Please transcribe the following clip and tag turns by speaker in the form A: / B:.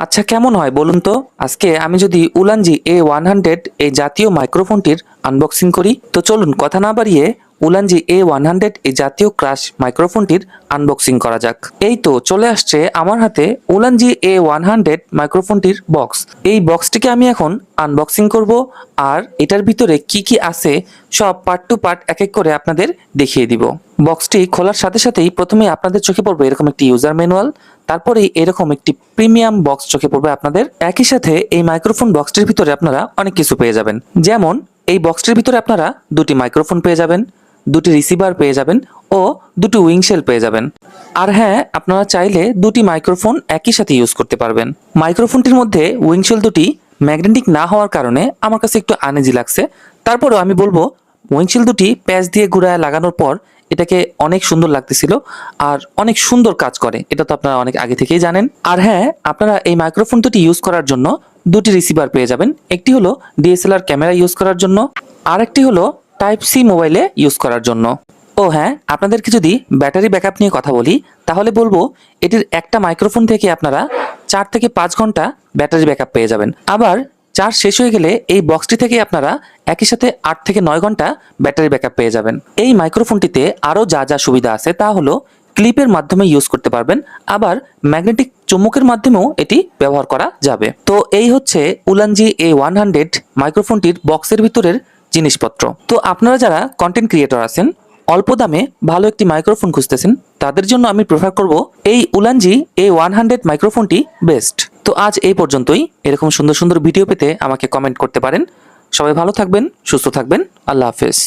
A: আচ্ছা, কেমন হয় বলুন তো? আজকে আমি যদি উলানজি A100 এই জাতীয় মাইক্রোফোনটির আনবক্সিং করি, তো চলুন কথা না বাড়িয়ে উলানজি A100 এই জাতীয় ক্রাশ মাইক্রোফোনটির আনবক্সিং করা যাক। এই তো চলে আসছে আমার হাতে উলানজি A100 মাইক্রোফোনটির বক্স। এই বক্সটিকে আমি এখন আনবক্সিং করব, আর এটার ভিতরে কি কি আছে সব পার্ট টু পার্ট এক এক করে আপনাদের দেখিয়ে দিব। বক্সটি খোলার সাথে সাথেই প্রথমে আপনাদের চোখে পড়বে এরকম একটি ইউজার ম্যানুয়াল, তারপরেই এরকম একটি প্রিমিয়াম বক্স চোখে পড়বে আপনাদের। একই সাথে এই মাইক্রোফোন বক্সটির ভিতরে আপনারা অনেক কিছু পেয়ে যাবেন, যেমন এই বক্সটির ভিতরে আপনারা দুটি মাইক্রোফোন পেয়ে যাবেন, দুটি রিসিভার পেয়ে যাবেন ও দুটি উইংশেল পেয়ে যাবেন। আর হ্যাঁ, আপনারা চাইলে দুটি মাইক্রোফোন একই সাথে ইউজ করতে পারবেন। মাইক্রোফোনটির মধ্যে উইংশেল দুটি ম্যাগনেটিক না হওয়ার কারণে আমার কাছে একটু আনইজি লাগছে। তারপরেও আমি বলবো উইংশেল দুটি প্যাচ দিয়ে ঘুরায় লাগানোর পর এটাকে অনেক সুন্দর লাগতেছিল, আর অনেক সুন্দর কাজ করে, এটা তো আপনারা অনেক আগে থেকেই জানেন। আর হ্যাঁ, আপনারা এই মাইক্রোফোন দুটি ইউজ করার জন্য দুটি রিসিভার পেয়ে যাবেন। একটি হলো ডিএসএলআর ক্যামেরা ইউজ করার জন্য, আর একটি হলো টাইপ সি মোবাইলে ইউজ করার জন্য। ও হ্যাঁ, আপনাদেরকে যদি ব্যাটারি ব্যাকআপ নিয়ে কথা বলি, তাহলে বলবো এটির একটা মাইক্রোফোন থেকে আপনারা 4 থেকে 5 ঘন্টা ব্যাটারি ব্যাকআপ পেয়ে যাবেন। আবার চার্জ শেষ হয়ে গেলে এই বক্সটি থেকে আপনারা একই সাথে 8 থেকে 9 ঘন্টা ব্যাটারি ব্যাকআপ পেয়ে যাবেন। এই মাইক্রোফোনটিতে আরও যা যা সুবিধা আছে তা হলো ক্লিপের মাধ্যমে ইউজ করতে পারবেন, আবার ম্যাগনেটিক চুম্বকের মাধ্যমেও এটি ব্যবহার করা যাবে। তো এই হচ্ছে উলানজি A100 মাইক্রোফোনটির বক্সের ভিতরের জিনিসপত্র। তো আপনারা যারা কন্টেন্ট ক্রিয়েটর আছেন, অল্প দামে ভালো একটি মাইক্রোফোন খুঁজতেছেন, তাদের জন্য আমি প্রেফার করব এই উলানজি A100 মাইক্রোফোনটি বেস্ট। তো আজ এই পর্যন্তই। এরকম সুন্দর সুন্দর ভিডিও পেতে আমাকে কমেন্ট করতে পারেন। সবাই ভালো থাকবেন, সুস্থ থাকবেন। আল্লাহ হাফেজ।